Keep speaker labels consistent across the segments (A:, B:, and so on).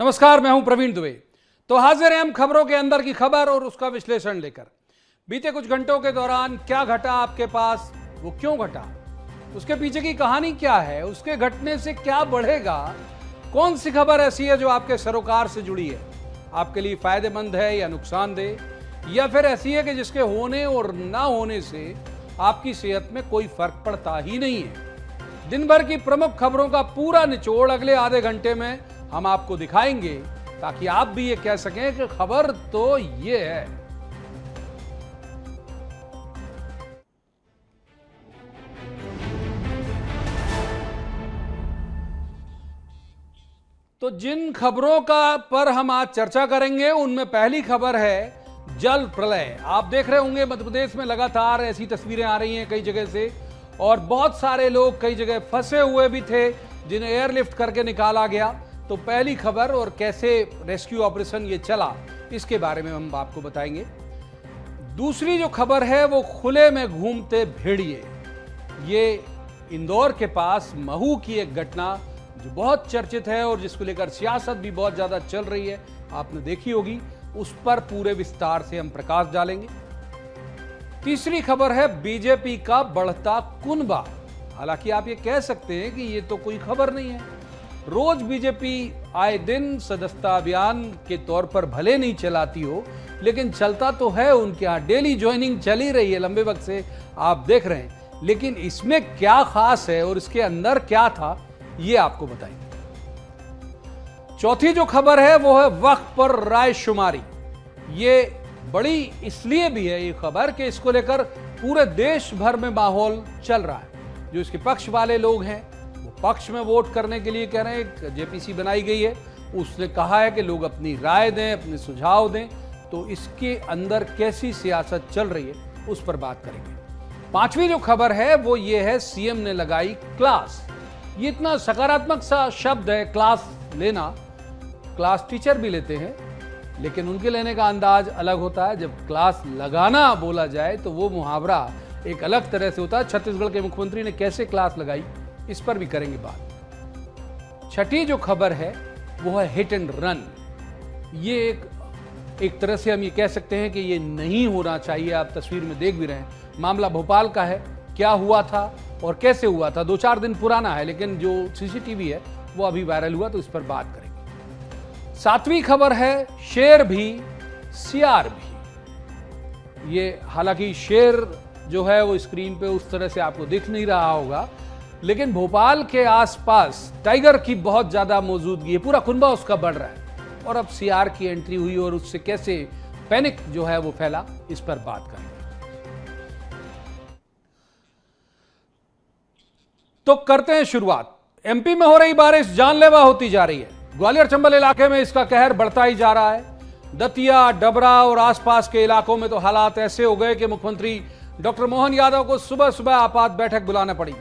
A: नमस्कार, मैं हूं प्रवीण दुबे। तो हाजिर हैं हम खबरों के अंदर की खबर और उसका विश्लेषण लेकर। बीते कुछ घंटों के दौरान क्या घटा आपके पास, वो क्यों घटा, उसके पीछे की कहानी क्या है, उसके घटने से क्या बढ़ेगा, कौन सी खबर ऐसी है जो आपके सरोकार से जुड़ी है, आपके लिए फायदेमंद है या नुकसानदेह, या फिर ऐसी है कि जिसके होने और ना होने से आपकी सेहत में कोई फर्क पड़ता ही नहीं है। दिन भर की प्रमुख खबरों का पूरा निचोड़ अगले आधे घंटे में हम आपको दिखाएंगे, ताकि आप भी ये कह सकें कि खबर तो ये है। तो जिन खबरों का पर हम आज चर्चा करेंगे उनमें पहली खबर है जल प्रलय। आप देख रहे होंगे मध्य प्रदेश में लगातार ऐसी तस्वीरें आ रही हैं कई जगह से, और बहुत सारे लोग कई जगह फंसे हुए भी थे जिन्हें एयरलिफ्ट करके निकाला गया। तो पहली खबर और कैसे रेस्क्यू ऑपरेशन ये चला, इसके बारे में हम आपको बताएंगे। दूसरी जो खबर है वो खुले में घूमते भेड़िए। ये इंदौर के पास महू की एक घटना जो बहुत चर्चित है और जिसको लेकर सियासत भी बहुत ज्यादा चल रही है, आपने देखी होगी, उस पर पूरे विस्तार से हम प्रकाश डालेंगे। तीसरी खबर है बीजेपी का बढ़ता कुनबा। हालांकि आप ये कह सकते हैं कि ये तो कोई खबर नहीं है। रोज बीजेपी आए दिन सदस्यता अभियान के तौर पर भले नहीं चलाती हो, लेकिन चलता तो है उनके यहां। डेली ज्वाइनिंग चली रही है लंबे वक्त से, आप देख रहे हैं। लेकिन इसमें क्या खास है और इसके अंदर क्या था, ये आपको बताएंगे। चौथी जो खबर है वो है वक्त पर रायशुमारी। ये बड़ी इसलिए भी है ये खबर कि इसको लेकर पूरे देश भर में माहौल चल रहा है। जो इसके पक्ष वाले लोग हैं वो पक्ष में वोट करने के लिए कह रहे हैं। जेपीसी बनाई गई है, उसने कहा है कि लोग अपनी राय दें, अपने सुझाव दें। तो इसके अंदर कैसी सियासत चल रही है उस पर बात करेंगे। पांचवी जो खबर है वो ये है सीएम ने लगाई क्लास। ये इतना सकारात्मक सा शब्द है क्लास लेना। क्लास टीचर भी लेते हैं, लेकिन उनके लेने का अंदाज अलग होता है। जब क्लास लगाना बोला जाए तो वो मुहावरा एक अलग तरह से होता है। छत्तीसगढ़ के मुख्यमंत्री ने कैसे क्लास लगाई, इस पर भी करेंगे बात। छठी जो खबर है वो है हिट एंड रन। ये एक तरह से हम ये कह सकते हैं कि ये नहीं होना चाहिए। आप तस्वीर में देख भी रहे हैं, मामला भोपाल का है। क्या हुआ था और कैसे हुआ था, 2-4 दिन पुराना है, लेकिन जो सीसीटीवी है वो अभी वायरल हुआ, तो इस पर बात करेंगे। सातवीं खबर है शेर भी सियार भी। ये हालांकि शेर जो है वो स्क्रीन पे उस तरह से आपको दिख नहीं रहा होगा, लेकिन भोपाल के आसपास टाइगर की बहुत ज्यादा मौजूदगी है। पूरा कुनबा उसका बढ़ रहा है, और अब सियार की एंट्री हुई और उससे कैसे पैनिक जो है वो फैला, इस पर बात करेंगे। तो करते हैं शुरुआत। एमपी में हो रही बारिश जानलेवा होती जा रही है। ग्वालियर चंबल इलाके में इसका कहर बढ़ता ही जा रहा है। दतिया, डबरा और आसपास के इलाकों में तो हालात ऐसे हो गए कि मुख्यमंत्री डॉक्टर मोहन यादव को सुबह सुबह आपात बैठक बुलाना पड़ी।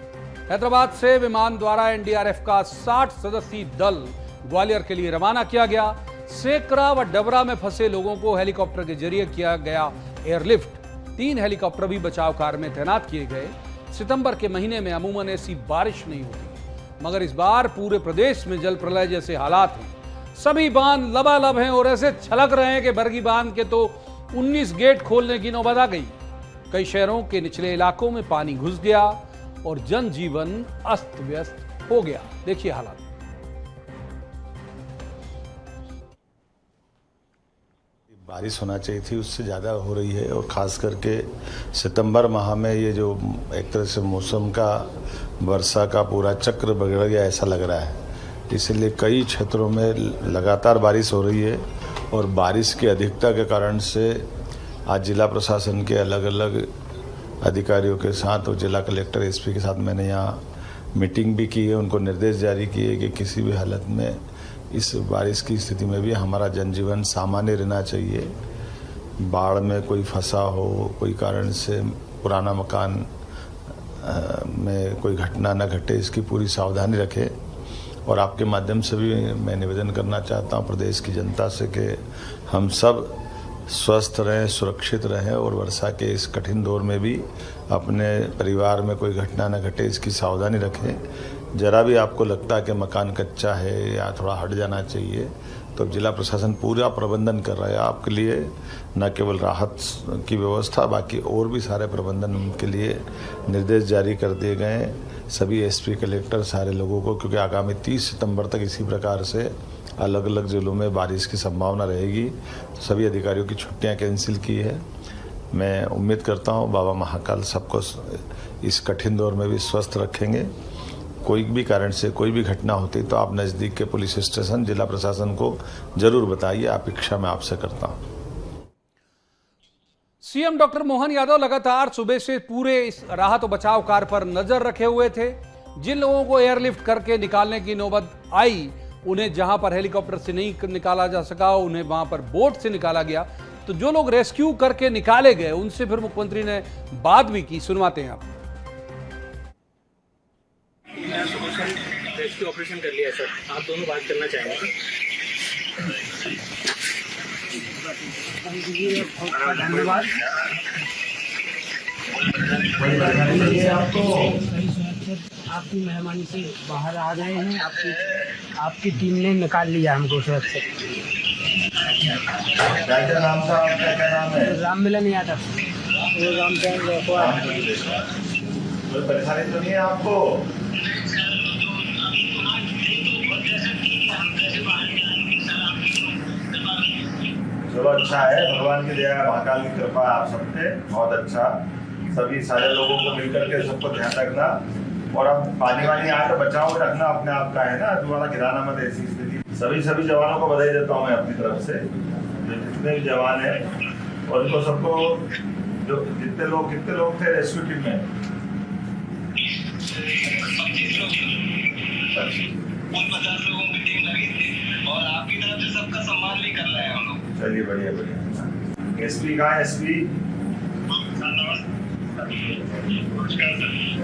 A: हैदराबाद से विमान द्वारा एनडीआरएफ का 60 सदस्यीय दल ग्वालियर के लिए रवाना किया गया। सेकरा व डबरा में फंसे लोगों को हेलीकॉप्टर के जरिए किया गया एयरलिफ्ट। 3 हेलीकॉप्टर भी बचाव कार्य में तैनात किए गए। सितंबर के महीने में अमूमन ऐसी बारिश नहीं होती, मगर इस बार पूरे प्रदेश में जल प्रलय जैसे हालात हैं। सभी बांध लबालब हैं और ऐसे छलक रहे हैं कि बरगी बांध के तो 19 गेट खोलने की नौबत आ गई। कई शहरों के निचले इलाकों में पानी घुस गया और जनजीवन अस्त व्यस्त हो गया। देखिए हालात।
B: बारिश होना चाहिए थी, उससे ज़्यादा हो रही है, और ख़ास करके सितंबर माह में ये जो एक तरह से मौसम का, वर्षा का पूरा चक्र बिगड़ गया ऐसा लग रहा है। इसलिए कई क्षेत्रों में लगातार बारिश हो रही है, और बारिश की अधिकता के कारण से आज जिला प्रशासन के अलग अलग अधिकारियों के साथ और जिला कलेक्टर एसपी के साथ मैंने यहाँ मीटिंग भी की है। उनको निर्देश जारी किए कि किसी भी हालत में इस बारिश की स्थिति में भी हमारा जनजीवन सामान्य रहना चाहिए। बाढ़ में कोई फंसा हो, कोई कारण से पुराना मकान में कोई घटना न घटे, इसकी पूरी सावधानी रखें। और आपके माध्यम से भी मैं निवेदन करना चाहता हूँ प्रदेश की जनता से कि हम सब स्वस्थ रहें, सुरक्षित रहें, और वर्षा के इस कठिन दौर में भी अपने परिवार में कोई घटना न घटे, इसकी सावधानी रखें। जरा भी आपको लगता है कि मकान कच्चा है या थोड़ा हट जाना चाहिए, तो जिला प्रशासन पूरा प्रबंधन कर रहा है आपके लिए, न केवल राहत की व्यवस्था, बाकी और भी सारे प्रबंधन उनके लिए निर्देश जारी कर दिए गए हैं सभी एसपी कलेक्टर सारे लोगों को, क्योंकि आगामी 30 सितंबर तक इसी प्रकार से अलग अलग जिलों में बारिश की संभावना रहेगी। तो सभी अधिकारियों की छुट्टियां कैंसिल की है। मैं उम्मीद करता हूं बाबा महाकाल सबको इस कठिन दौर में भी स्वस्थ रखेंगे। कोई भी कारण से कोई भी घटना होती तो आप नज़दीक के पुलिस स्टेशन जिला प्रशासन को जरूर बताइए, अपेक्षा मैं आपसे करता हूं।
A: सीएम डॉक्टर मोहन यादव लगातार सुबह से पूरे इस राहत और बचाव कार्य पर नजर रखे हुए थे। जिन लोगों को एयरलिफ्ट करके निकालने की नौबत आई, उन्हें जहां पर हेलीकॉप्टर से नहीं निकाला जा सका, उन्हें वहां पर बोट से निकाला गया। तो जो लोग रेस्क्यू करके निकाले गए, उनसे फिर मुख्यमंत्री ने बात भी की। सुनवाते हैं आप।
C: रेस्क्यू ऑपरेशन कर लिया सर, आप दोनों बात करना चाहेंगे? धन्यवाद। आपकी मेहरबानी से बाहर आ गए हैं, आपकी टीम ने निकाल लिया हमको सुरक्षित।
B: क्या नाम था आपका? क्या नाम है?
C: राम मिलन यादव। वो रामचंद्र
B: कोई परेशानी तो नहीं है आपको? चलो अच्छा है, भगवान की दया, महाकाल की कृपा आप सब पे, बहुत अच्छा। सभी सारे लोगों को मिलकर के सबको ध्यान रखना, और अब पानी वानी आए तो बचाव रखना अपने आप का है ना, दोबारा गिराना मत ऐसी स्थिति। सभी जवानों को बधाई देता हूँ मैं अपनी तरफ से, जो जितने भी जवान हैं, और उनको सबको, जो कितने लोग थे रेस्क्यू टीम में?
D: 50 लोगों की टीम लगी थी, और आपकी तरफ से सबका सम्मान भी कर रहे हैं हम लोग।
B: चलिए बढ़िया। एसपी कहाँ है? एसपी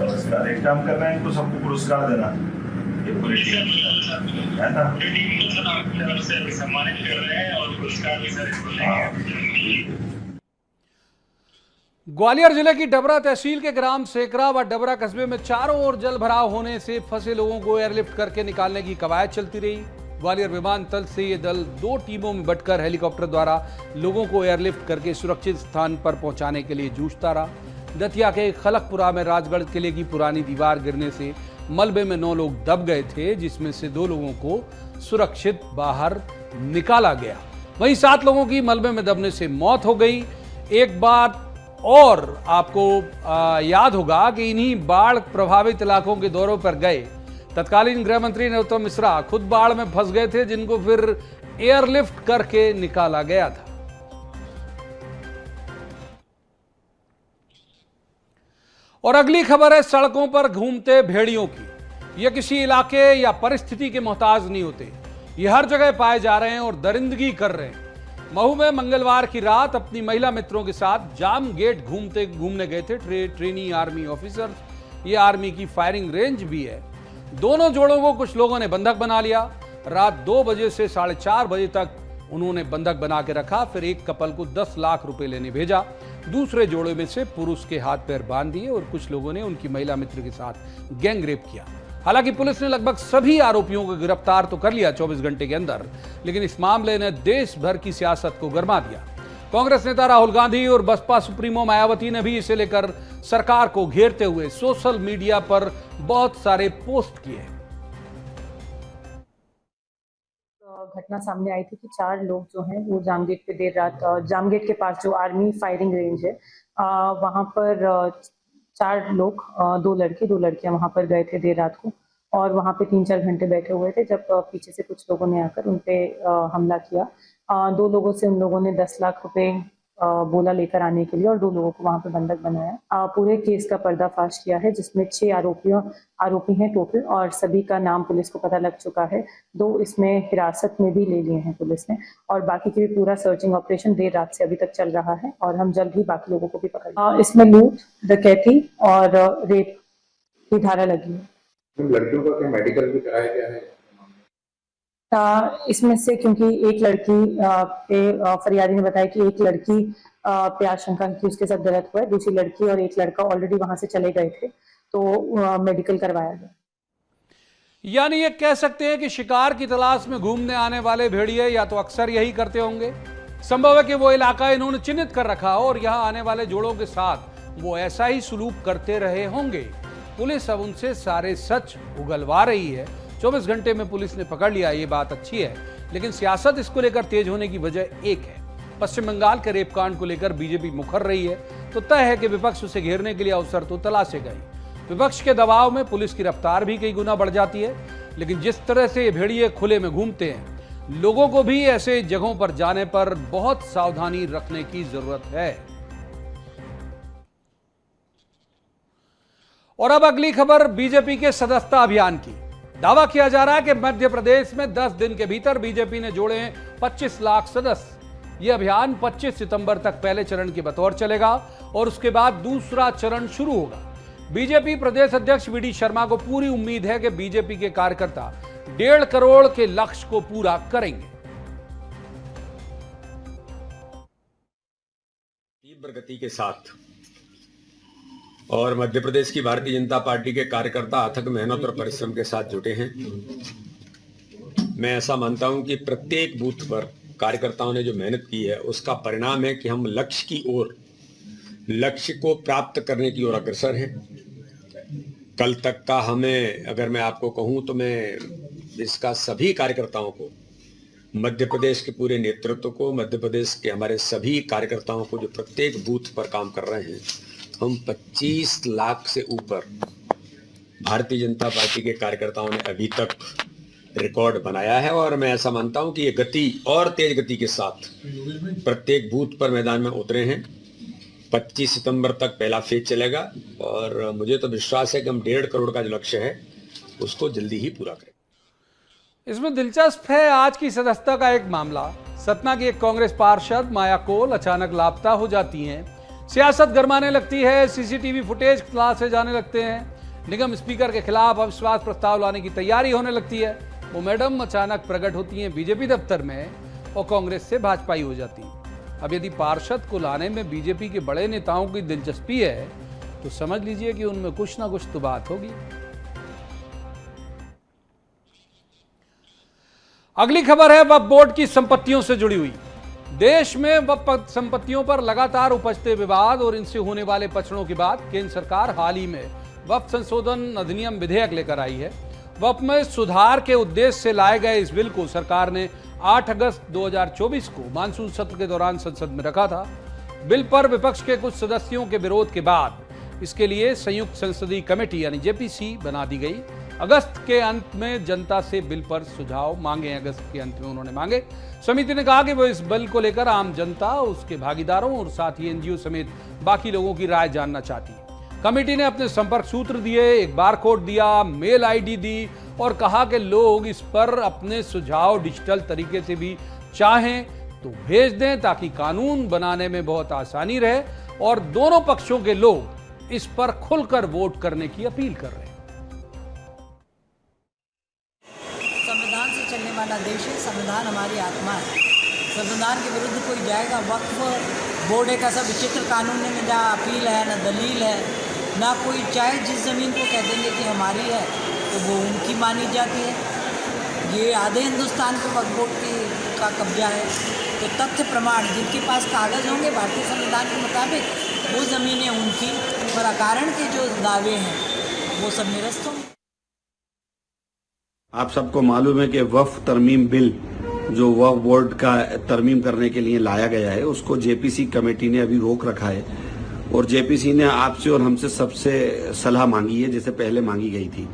B: नमस्कार। एक काम करना है, इनको सबको पुरस्कार देना, ये पूरी टीम है ना, सम्मानित कर रहे हैं, और पुरस्कार भी सर इसको देंगे।
A: ग्वालियर जिले की डबरा तहसील के ग्राम सेकरा व डबरा कस्बे में चारों ओर जल भराव होने से फंसे लोगों को एयरलिफ्ट करके निकालने की कवायद चलती रही। ग्वालियर विमानतल से ये दल 2 टीमों में बंटकर हेलीकॉप्टर द्वारा लोगों को एयरलिफ्ट करके सुरक्षित स्थान पर पहुंचाने के लिए जूझता रहा। दतिया के खलकपुरा में राजगढ़ किले की पुरानी दीवार गिरने से मलबे में 9 लोग दब गए थे, जिसमें से 2 लोगों को सुरक्षित बाहर निकाला गया। वहीं 7 लोगों की मलबे में दबने से मौत हो गई। एक बात और आपको याद होगा कि इन्हीं बाढ़ प्रभावित इलाकों के दौरों पर गए तत्कालीन गृह मंत्री नरोत्तम मिश्रा खुद बाढ़ में फंस गए थे, जिनको फिर एयरलिफ्ट करके निकाला गया था। और अगली खबर है सड़कों पर घूमते भेड़ियों की। ये किसी इलाके या परिस्थिति के मोहताज नहीं होते, ये हर जगह पाए जा रहे हैं और दरिंदगी कर रहे हैं। महू में मंगलवार की रात अपनी महिला मित्रों के साथ जाम गेट घूमने गए थे ट्रेनी आर्मी ऑफिसर्स। ये आर्मी की फायरिंग रेंज भी है। दोनों जोड़ों को कुछ लोगों ने बंधक बना लिया। रात 2 बजे से 4:30 बजे तक उन्होंने बंधक बना के रखा। फिर एक कपल को 10 लाख रुपए लेने भेजा। दूसरे जोड़े में से पुरुष के हाथ पैर बांध दिए और कुछ लोगों ने उनकी महिला मित्र के साथ गैंग रेप किया। हालांकि पुलिस ने लगभग सभी आरोपियों को गिरफ्तार तो कर लिया 24 घंटे के अंदर, लेकिन इस मामले ने देश भर की सियासत को गरमा दिया। कांग्रेस नेता राहुल गांधी और बसपा सुप्रीमो मायावती ने भी इसे लेकर सरकार को घेरते हुए सोशल मीडिया पर बहुत सारे पोस्ट किए।
E: घटना सामने आई थी कि 4 लोग जो हैं वो जामगेट पे देर रात, जामगेट के पास जो आर्मी फायरिंग रेंज है वहां पर 4 लोग, 2 लड़के 2 लड़कियां वहां पर गए थे देर रात को, और वहां पे 3-4 घंटे बैठे हुए थे जब पीछे से कुछ लोगों ने आकर उन पे हमला किया। 2 लोगों से उन लोगों ने 10 लाख रुपए बोला लेकर आने के लिए, और 2 लोगों को वहां पे बंधक बनाया। पूरे केस का पर्दाफाश किया है, जिसमें 6 आरोपी हैं टोटल, और सभी का नाम पुलिस को पता लग चुका है। 2 इसमें हिरासत में भी ले लिए हैं पुलिस ने, और बाकी की भी पूरा सर्चिंग ऑपरेशन देर रात से अभी तक चल रहा है, और हम जल्द ही बाकी लोगों को भी पकड़। इसमें लूट, डकैती और रेप की धारा लगी है।
F: लड़कियों का क्या मेडिकल भी कराया गया है?
E: इसमें से क्योंकि एक लड़की पे फरियादी ने बताया कि एक लड़की पे आशंका है कि उसके साथ गलत हुआ है, दूसरी लड़की और एक लड़का ऑलरेडी वहां से चले गए थे, तो मेडिकल करवाया गया।
A: यानी ये कह सकते हैं कि शिकार की तलाश में घूमने आने वाले भेड़िए या तो अक्सर यही करते होंगे। संभव है कि वो इलाका इन्होंने चिन्हित कर रखा हो और यहां आने वाले जोड़ों के साथ वो ऐसा ही सलूक करते रहे होंगे। पुलिस अब उनसे सारे सच उगलवा रही है। 24 घंटे में पुलिस ने पकड़ लिया, ये बात अच्छी है, लेकिन सियासत इसको लेकर तेज होने की वजह एक है। पश्चिम बंगाल के रेप कांड को लेकर बीजेपी मुखर रही है, तो तय है कि विपक्ष उसे घेरने के लिए अवसर तो तलाशेगा ही। विपक्ष के दबाव में पुलिस की रफ्तार भी कई गुना बढ़ जाती है, लेकिन जिस तरह से ये भेड़िए खुले में घूमते हैं, लोगों को भी ऐसे जगहों पर जाने पर बहुत सावधानी रखने की जरूरत है। और अब अगली खबर बीजेपी के सदस्यता अभियान की। दावा किया जा रहा है कि मध्य प्रदेश में 10 दिन के भीतर बीजेपी ने जोड़े 25 लाख सदस्य। यह अभियान 25 सितंबर तक पहले चरण के बतौर चलेगा और उसके बाद दूसरा चरण शुरू होगा। बीजेपी प्रदेश अध्यक्ष वीडी शर्मा को पूरी उम्मीद है कि बीजेपी के कार्यकर्ता 1.5 करोड़ के लक्ष्य को पूरा करेंगे।
G: तीव्र गति के साथ और मध्य प्रदेश की भारतीय जनता पार्टी के कार्यकर्ता अथक मेहनत और परिश्रम के साथ जुटे हैं। मैं ऐसा मानता हूं कि प्रत्येक बूथ पर कार्यकर्ताओं ने जो मेहनत की है उसका परिणाम है कि हम लक्ष्य को प्राप्त करने की ओर अग्रसर हैं। कल तक का हमें अगर मैं आपको कहूं तो मैं इसका सभी कार्यकर्ताओं को, मध्य प्रदेश के पूरे नेतृत्व को, मध्य प्रदेश के हमारे सभी कार्यकर्ताओं को जो प्रत्येक बूथ पर काम कर रहे हैं, हम 25 लाख से ऊपर भारतीय जनता पार्टी के कार्यकर्ताओं ने अभी तक रिकॉर्ड बनाया है। और मैं ऐसा मानता हूं कि ये गति और तेज गति के साथ प्रत्येक बूथ पर मैदान में उतरे हैं। 25 सितंबर तक पहला फेज चलेगा और मुझे तो विश्वास है कि हम 1.5 करोड़ का जो लक्ष्य है उसको जल्दी ही पूरा करें।
A: इसमें दिलचस्प है आज की सदस्यता का एक मामला। सतना की एक कांग्रेस पार्षद माया कोल अचानक लापता हो जाती हैं। सियासत गरमाने लगती है, सीसीटीवी फुटेज तलाशे जाने लगते हैं, निगम स्पीकर के खिलाफ अविश्वास प्रस्ताव लाने की तैयारी होने लगती है। वो मैडम अचानक प्रकट होती हैं बीजेपी दफ्तर में और कांग्रेस से भाजपाई हो जाती हैं। अब यदि पार्षद को लाने में बीजेपी के बड़े नेताओं की दिलचस्पी है तो समझ लीजिए कि उनमें कुछ ना कुछ तो बात होगी। अगली खबर है वक्फ बोर्ड की संपत्तियों से जुड़ी हुई। देश में वक्फ संपत्तियों पर लगातार उपजते विवाद और इनसे होने वाले पचड़ों के बाद केंद्र सरकार हाल ही में वक्फ संशोधन अधिनियम विधेयक लेकर आई है। वक्फ में सुधार के उद्देश्य से लाए गए इस बिल को सरकार ने 8 अगस्त 2024 को मानसून सत्र के दौरान संसद में रखा था। बिल पर विपक्ष के कुछ सदस्यों के विरोध के बाद इसके लिए संयुक्त संसदीय कमेटी यानी जेपीसी बना दी गई। अगस्त के अंत में जनता से बिल पर सुझाव मांगे। अगस्त के अंत में उन्होंने मांगे। समिति ने कहा कि वो इस बिल को लेकर आम जनता, उसके भागीदारों और साथ ही एनजीओ समेत बाकी लोगों की राय जानना चाहती है। कमेटी ने अपने संपर्क सूत्र दिए, एक बारकोड दिया, मेल आईडी दी और कहा कि लोग इस पर अपने सुझाव डिजिटल तरीके से भी चाहें तो भेज दें ताकि कानून बनाने में बहुत आसानी रहे। और दोनों पक्षों के लोग इस पर खुलकर वोट करने की अपील कर रहे हैं।
H: संविधान से चलने वाला देश है, संविधान हमारी आत्मा है। संविधान के विरुद्ध कोई जाएगा। वक्फ बोर्ड एक ऐसा विचित्र कानून है, ना अपील है, ना दलील है, ना कोई, चाहे जिस ज़मीन को कह देंगे कि हमारी है तो वो उनकी मानी जाती है। ये आधे हिंदुस्तान पे वक्फ बोर्ड का कब्जा है। तो तथ्य प्रमाण जिनके पास कागज़ होंगे भारतीय संविधान के मुताबिक वो ज़मीनें उनकी, पर अकारण के जो दावे हैं वो सब निरस्त होंगे।
I: आप सबको मालूम है कि वक्फ तरमीम बिल जो वक्फ बोर्ड का तरमीम करने के लिए लाया गया है उसको जेपीसी कमेटी ने अभी रोक रखा है और जेपीसी ने आपसे और हमसे सबसे सलाह मांगी है, जैसे पहले मांगी गई थी।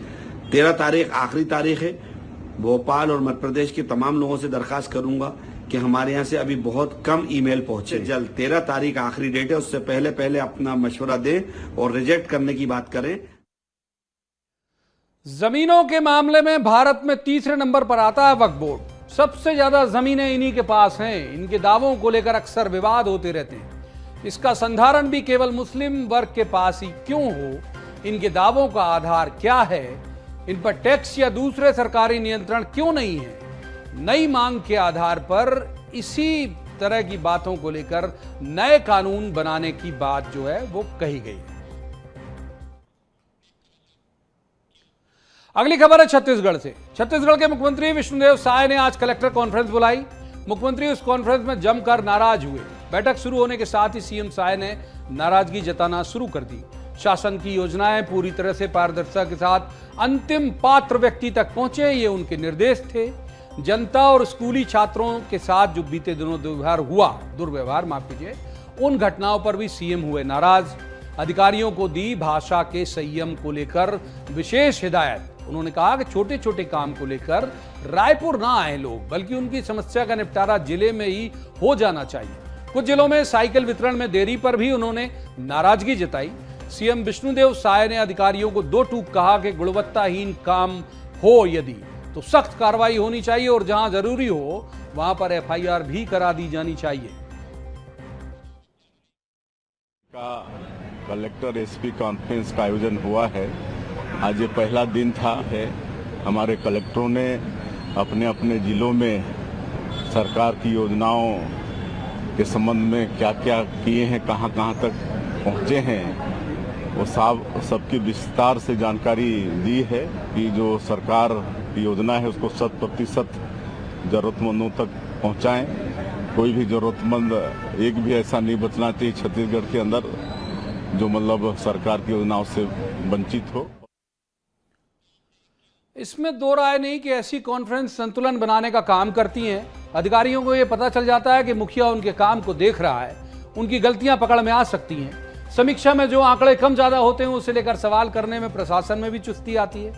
I: 13 तारीख आखिरी तारीख है। भोपाल और मध्य प्रदेश के तमाम लोगों से दरखास्त करूंगा कि हमारे यहाँ से अभी बहुत कम ईमेल पहुंचे। जल्द 13 तारीख आखिरी डेट है, उससे पहले अपना मशवरा दें और रिजेक्ट करने की बात करें।
A: जमीनों के मामले में भारत में तीसरे नंबर पर आता है वक्फ बोर्ड। सबसे ज्यादा जमीनें इन्हीं के पास हैं। इनके दावों को लेकर अक्सर विवाद होते रहते हैं। इसका संधारण भी केवल मुस्लिम वर्ग के पास ही क्यों हो? इनके दावों का आधार क्या है? इन पर टैक्स या दूसरे सरकारी नियंत्रण क्यों नहीं है? नई मांग के आधार पर इसी तरह की बातों को लेकर नए कानून बनाने की बात जो है वो कही गई है। अगली खबर है छत्तीसगढ़ से। छत्तीसगढ़ के मुख्यमंत्री विष्णुदेव साय ने आज कलेक्टर कॉन्फ्रेंस बुलाई। मुख्यमंत्री उस कॉन्फ्रेंस में जमकर नाराज हुए। बैठक शुरू होने के साथ ही सीएम साय ने नाराजगी जताना शुरू कर दी। शासन की योजनाएं पूरी तरह से पारदर्शिता के साथ अंतिम पात्र व्यक्ति तक पहुंचे, ये उनके निर्देश थे। जनता और स्कूली छात्रों के साथ जो बीते दिनों दुर्व्यवहार माफ कीजिए, उन घटनाओं पर भी सीएम हुए नाराज। अधिकारियों को दी भाषा के संयम को लेकर विशेष हिदायत। उन्होंने कहा कि छोटे छोटे काम को लेकर रायपुर ना आए लोग, बल्कि उनकी समस्या का निपटारा जिले में ही हो जाना चाहिए। कुछ जिलों में साइकिल वितरण में देरी पर भी उन्होंने नाराजगी जताई। सीएम विष्णुदेव साय ने अधिकारियों को दो टूक कहा कि गुणवत्ताहीन काम हो यदि तो सख्त कार्रवाई होनी चाहिए और जहां जरूरी हो वहां पर एफआईआर भी करा दी जानी चाहिए।
J: कलेक्टर एसपी कॉन्फ्रेंस का आयोजन हुआ है। आज ये पहला दिन था हमारे कलेक्टरों ने अपने अपने जिलों में सरकार की योजनाओं के संबंध में क्या क्या किए हैं, कहां कहां तक पहुंचे हैं, वो सबकी विस्तार से जानकारी दी है कि जो सरकार की योजना है उसको 100% जरूरतमंदों तक पहुंचाएं। कोई भी जरूरतमंद एक भी ऐसा नहीं बचना चाहिए छत्तीसगढ़ के अंदर जो मतलब सरकार की योजनाओं से वंचित हो।
A: इसमें दो राय नहीं कि ऐसी कॉन्फ्रेंस संतुलन बनाने का काम करती हैं। अधिकारियों को यह पता चल जाता है कि मुखिया उनके काम को देख रहा है, उनकी गलतियां पकड़ में आ सकती हैं। समीक्षा में जो आंकड़े कम ज्यादा होते हैं उसे लेकर सवाल करने में प्रशासन में भी चुस्ती आती है।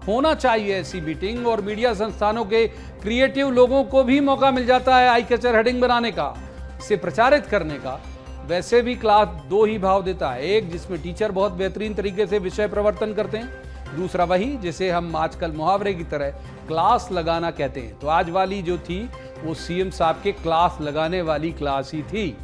A: होना चाहिए ऐसी मीटिंग, और मीडिया संस्थानों के क्रिएटिव लोगों को भी मौका मिल जाता है आई कैचर हेडिंग बनाने का, इसे प्रचारित करने का। वैसे भी क्लास दो ही भाव देता है, एक जिसमें टीचर बहुत बेहतरीन तरीके से विषय प्रवर्तन करते हैं, दूसरा वही जिसे हम आजकल मुहावरे की तरह क्लास लगाना कहते हैं। तो आज वाली जो थी वो सीएम साहब के क्लास लगाने वाली क्लास ही थी।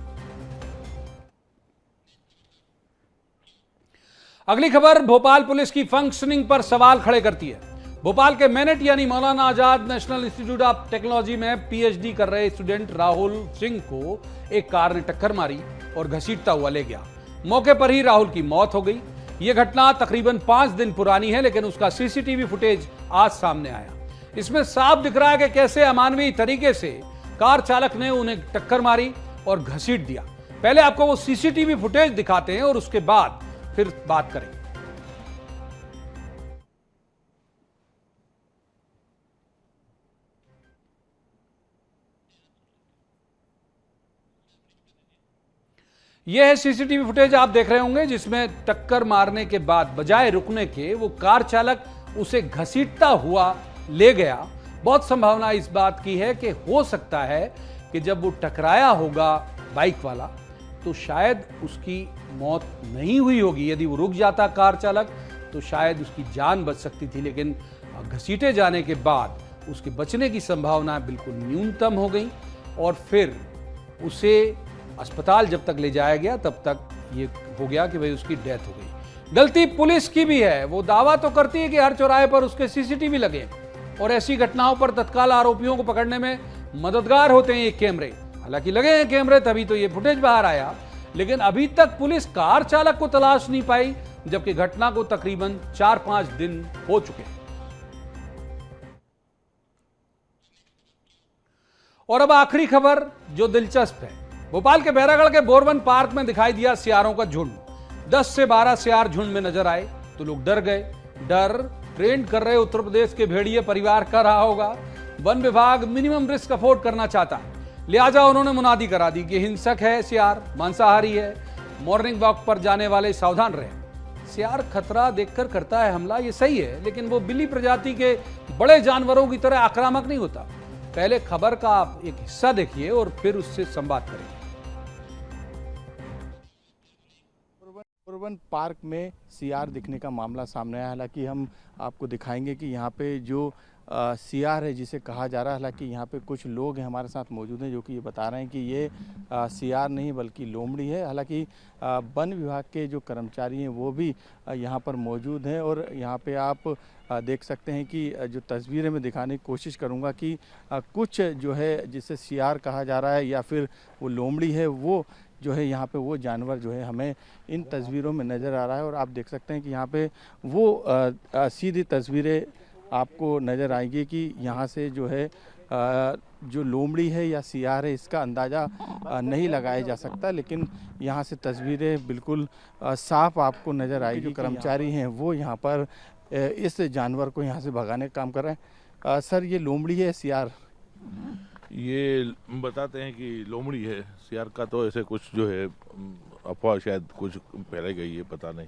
A: अगली खबर भोपाल पुलिस की फंक्शनिंग पर सवाल खड़े करती है। भोपाल के मेनेट यानी Maulana Azad national institute of technology में पीएचडी कर रहे स्टूडेंट राहुल सिंह को एक कार ने टक्कर मारी और घसीटता हुआ ले गया। मौके पर ही राहुल की मौत हो गई। यह घटना तकरीबन 5 दिन पुरानी है, लेकिन उसका सीसीटीवी फुटेज आज सामने आया। इसमें साफ दिख रहा है कि कैसे अमानवीय तरीके से कार चालक ने उन्हें टक्कर मारी और घसीट दिया। पहले आपको वो सीसीटीवी फुटेज दिखाते हैं और उसके बाद फिर बात करेंगे। यह है सीसीटीवी फुटेज आप देख रहे होंगे, जिसमें टक्कर मारने के बाद बजाय रुकने के वो कार चालक उसे घसीटता हुआ ले गया। बहुत संभावना इस बात की है कि हो सकता है कि जब वो टकराया होगा बाइक वाला तो शायद उसकी मौत नहीं हुई होगी। यदि वो रुक जाता कार चालक तो शायद उसकी जान बच सकती थी, लेकिन घसीटे जाने के बाद उसके बचने की संभावना बिल्कुल न्यूनतम हो गई और फिर उसे अस्पताल जब तक ले जाया गया तब तक ये हो गया कि भाई उसकी डेथ हो गई। गलती पुलिस की भी है। वो दावा तो करती है कि हर चौराहे पर उसके सीसीटीवी लगे और ऐसी घटनाओं पर तत्काल आरोपियों को पकड़ने में मददगार होते हैं ये कैमरे। हालांकि लगे हैं कैमरे तभी तो ये फुटेज बाहर आया, लेकिन अभी तक पुलिस कार चालक को तलाश नहीं पाई, जबकि घटना को तकरीबन 4-5 दिन हो चुके हैं। और अब आखिरी खबर जो दिलचस्प है। भोपाल के बैरागढ़ के बोरवन पार्क में दिखाई दिया सियारों का झुंड। 10 से 12 सियार झुंड में नजर आए तो लोग डर गए। डर ट्रेंड कर रहे उत्तर प्रदेश के भेड़िए परिवार का रहा होगा। वन विभाग मिनिमम रिस्क अफोर्ड करना चाहता है, लिहाजा उन्होंने मुनादी करा दी कि हिंसक है सियार, मांसाहारी है, मॉर्निंग वॉक पर जाने वाले सावधान रहे। सियार खतरा देखकर करता है हमला, ये सही है, लेकिन वो बिल्ली प्रजाति के बड़े जानवरों की तरह आक्रामक नहीं होता। पहले खबर का आप एक हिस्सा देखिए और फिर उससे संवाद करें।
K: बोरवन पार्क में सियार दिखने का मामला सामने आया। हालांकि हम आपको दिखाएंगे कि यहाँ पे जो सियार है जिसे कहा जा रहा है, हालांकि यहाँ पे कुछ लोग हैं हमारे साथ मौजूद हैं जो कि ये बता रहे हैं कि ये सियार नहीं बल्कि लोमड़ी है। हालांकि वन विभाग के जो कर्मचारी हैं वो भी यहाँ पर मौजूद हैं और यहाँ पे आप देख सकते हैं कि जो तस्वीरें मैं दिखाने की कोशिश करूँगा कि कुछ जो है जिसे सियार कहा जा रहा है या फिर वो लोमड़ी है, वो जो है यहाँ पे वो जानवर जो है हमें इन तस्वीरों में नज़र आ रहा है। और आप देख सकते हैं कि यहाँ पे वो सीधी तस्वीरें आपको नज़र आएगी कि यहाँ से जो है जो लोमड़ी है या सियार है इसका अंदाज़ा नहीं लगाया जा सकता, लेकिन यहाँ से तस्वीरें बिल्कुल साफ आपको नज़र आएगी। जो कर्मचारी हैं वो यहाँ पर इस जानवर को यहाँ से भगाने का काम कर रहे हैं। सर, ये लोमड़ी है सियार?
J: ये बताते हैं कि लोमड़ी है, सियार का तो ऐसे कुछ जो है अफवाह शायद कुछ फैलाई गई है, पता नहीं।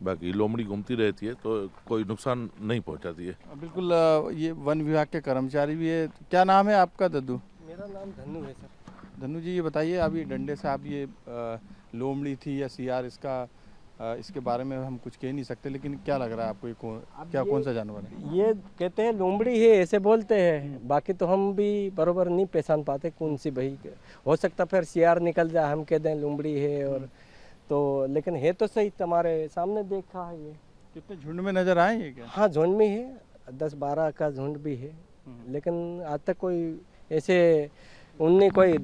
J: बाकी लोमड़ी घूमती रहती है तो कोई नुकसान नहीं पहुंचाती है।
K: बिल्कुल। ये वन विभाग के कर्मचारी भी है। क्या नाम है आपका? दद्दू?
C: मेरा नाम धन्नू है सर।
K: धन्नू जी, ये बताइए, आप ये डंडे से आप ये लोमड़ी थी या सियार, इसके बारे में हम कुछ कह नहीं सकते, लेकिन क्या लग रहा है आपको, ये कौन सा जानवर है?
C: ये कहते हैं लोमड़ी है, ऐसे बोलते हैं। बाकी तो हम भी बरोबर नहीं पहचान पाते कौन सी भाई, हो सकता फिर सियार निकल जाए, हम कह दें लोमड़ी है। और तो लेकिन है तो सही, तुम्हारे सामने देखा है। ये
K: कितने झुंड में नजर आए ये? क्या?
C: हाँ, झुंड में है, 10-12 का झुंड भी है, लेकिन आज तक कोई ऐसे उनने कोई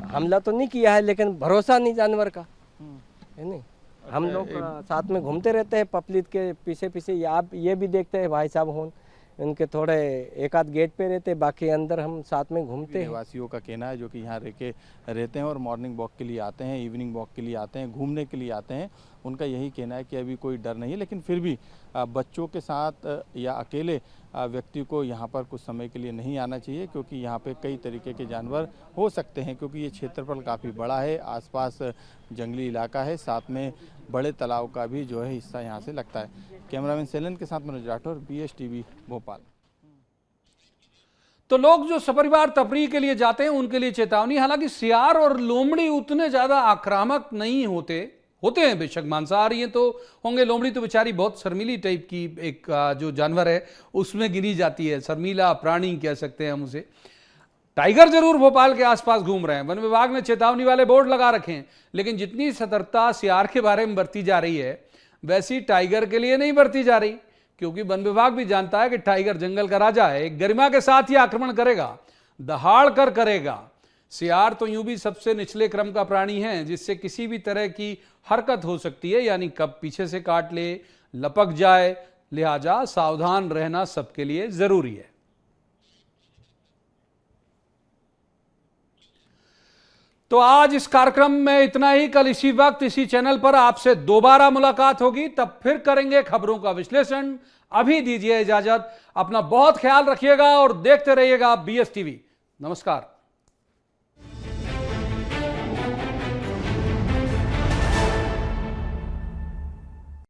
C: हमला तो नहीं किया है, लेकिन भरोसा नहीं जानवर का है। नहीं, हम लोग साथ में घूमते रहते हैं पब्लिक के पीछे पीछे। आप ये भी देखते हैं भाई साहब हों, इनके थोड़े एक आध गेट पे रहते, बाकी अंदर हम साथ में घूमते हैं।
K: निवासियों का कहना है जो कि यहाँ रहते हैं और मॉर्निंग वॉक के लिए आते हैं, इवनिंग वॉक के लिए आते हैं, घूमने के लिए आते हैं, उनका यही कहना है कि अभी कोई डर नहीं है। लेकिन फिर भी बच्चों के साथ या अकेले व्यक्ति को यहाँ पर कुछ समय के लिए नहीं आना चाहिए, क्योंकि यहाँ पे कई तरीके के जानवर हो सकते हैं, क्योंकि ये क्षेत्रफल काफ़ी बड़ा है, आसपास जंगली इलाका है, साथ में बड़े तालाब का भी जो है हिस्सा यहाँ से लगता है। कैमरामैन सेलन के साथ मनोज राठौर, BSTV भोपाल।
A: तो लोग जो सपरिवार तफरीह के लिए जाते हैं उनके लिए चेतावनी। हालांकि सियार और लोमड़ी उतने ज्यादा आक्रामक नहीं होते हैं, बेशक मांसाहारी हैं तो होंगे। लोमड़ी तो बेचारी बहुत शर्मीली टाइप की एक जो जानवर है उसमें गिनी जाती है, शर्मीला प्राणी कह सकते हैं हम उसे। टाइगर जरूर भोपाल के आसपास घूम रहे हैं, वन विभाग ने चेतावनी वाले बोर्ड लगा रखे हैं, लेकिन जितनी सतर्कता सियार के बारे में बरती जा रही है वैसी टाइगर के लिए नहीं बरती जा रही, क्योंकि वन विभाग भी जानता है कि टाइगर जंगल का राजा है, एक गरिमा के साथ ही आक्रमण करेगा, दहाड़ कर करेगा। सियार तो यूं भी सबसे निचले क्रम का प्राणी है, जिससे किसी भी तरह की हरकत हो सकती है, यानी कब पीछे से काट ले, लपक जाए, लिहाजा सावधान रहना सबके लिए जरूरी है। तो आज इस कार्यक्रम में इतना ही। कल इसी वक्त इसी चैनल पर आपसे दोबारा मुलाकात होगी, तब फिर करेंगे खबरों का विश्लेषण। अभी दीजिए इजाजत, अपना बहुत ख्याल रखिएगा और देखते रहिएगा BSTV। नमस्कार।